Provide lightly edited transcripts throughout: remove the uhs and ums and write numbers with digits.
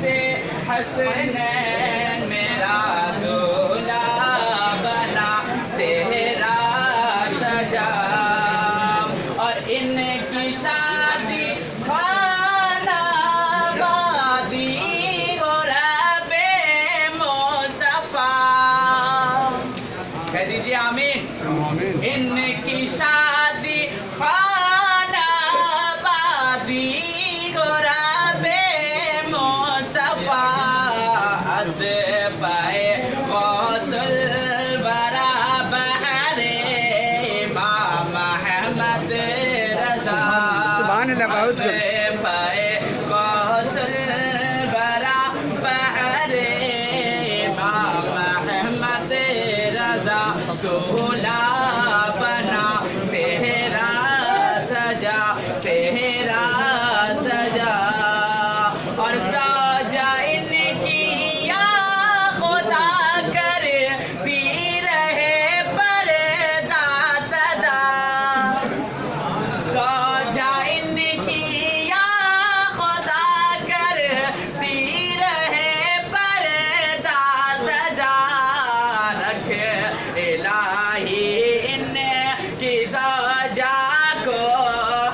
سے حسنین میرا دولہا بنا صحرا سجا اور ان کی شادی خانہ آبادی ہو رب مصطفیٰ کہہ دیجئے آمین ان کی شادی خانہ آبادی ہو رب مصطفیٰ از پائے غوث الورا بحر امام احمد رضا سبحان اللہ بہت پائے غوث الورا بحر امام احمد رضا دولہا بنا صحرا سجا صحرا سجا اور سجا ان کی یا خدا کرتی رہے پردہ صدا سجا ان کی یا خدا کرتی رہے پردہ صدا رکھ الہی ان کی زوجہ کو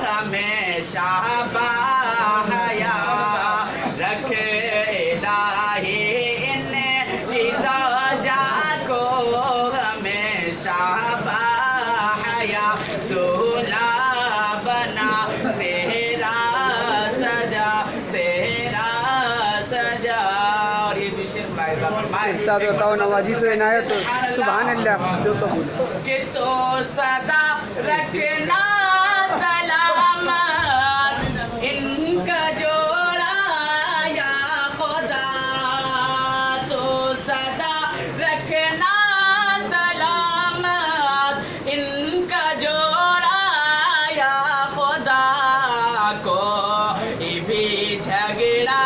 ہمیشہ باحیا رکھ الہی ان کی زوجہ کو ہمیشہ باحیا دولہا بنا صحرا سجا صحرا سجا اور یہ بھی شعر ملاحظہ فرمائے استاد بتاؤ نوازی سے عنایت سبحان اللہ جو قبول کہ تو صدا رکھنا سلامت ان کا جوڑا یا خدا تو صدا رکھنا سلامت ان کا جوڑا یا خدا کوئی بھی جھگڑا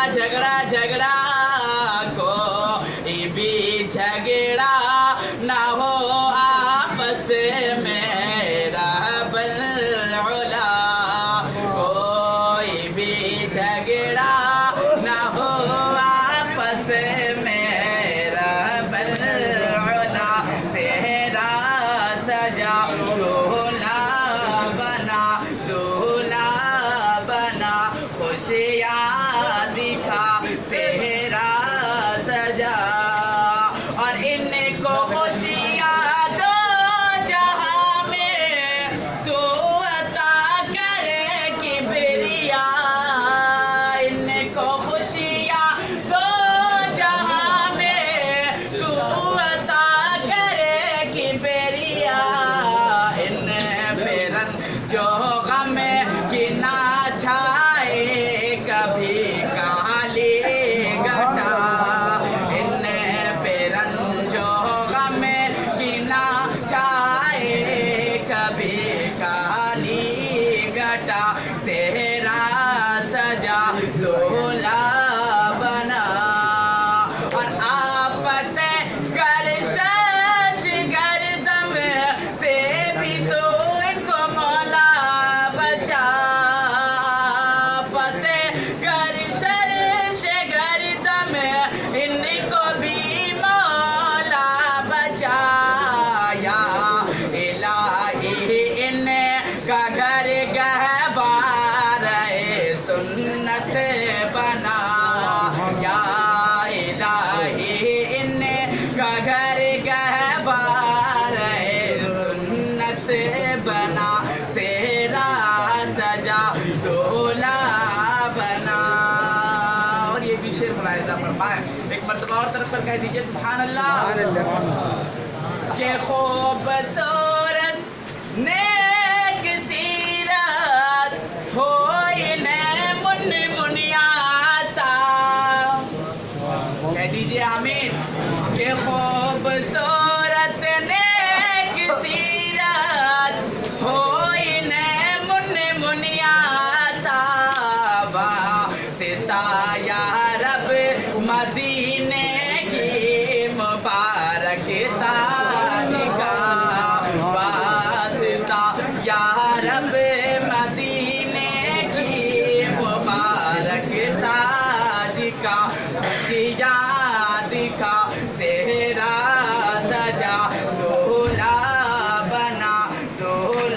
کوئی بھی جھگڑا نہ ہو آپس میں رب العلا کوئی بھی جھگڑا نہ ہو آپس میں رب العلا صحرا سجا دولہا بنا خوشیاں دکھا صحرا سجا اور ان کو خوشیاں دو جہاں میں تو عطا کرے کبریا ان کو خوشیاں دو جہاں میں تو عطا کرے کبریا ان پیرن جو غم کی نہ چھائے کبھی کالی گھٹا ان پیرن جو غم کی نہ چھائے کبھی کالی گھٹا صحرا سجا دولہا بنا اور آفت گرشش گردم سے بھی تو ان کو مولا بچا آفت گرشش گردم ان کو بھی مولا بچا یا الہی ان کا گھر گہوارِ سنت بنا یا الہی ان کا گھر گہوارِ سنت بنا صحرا سجا دولہا بنا اور یہ بھی شعر ملاحظہ فرمائے ایک مرتبہ اور طرف پر کہہ دیجئے سبحان اللہ کہ خوبصورت نیک سیرت ہوئی منیاتا کہہ دیجئے آمین کہ خوبصورت نیک سیرت ہوئی منیاتا واسطہ یا رب مدینے کی مبارک تاج کا واسطہ یا رب مدینے کی مبارک تاج دکھا خوشیاں دکھا سے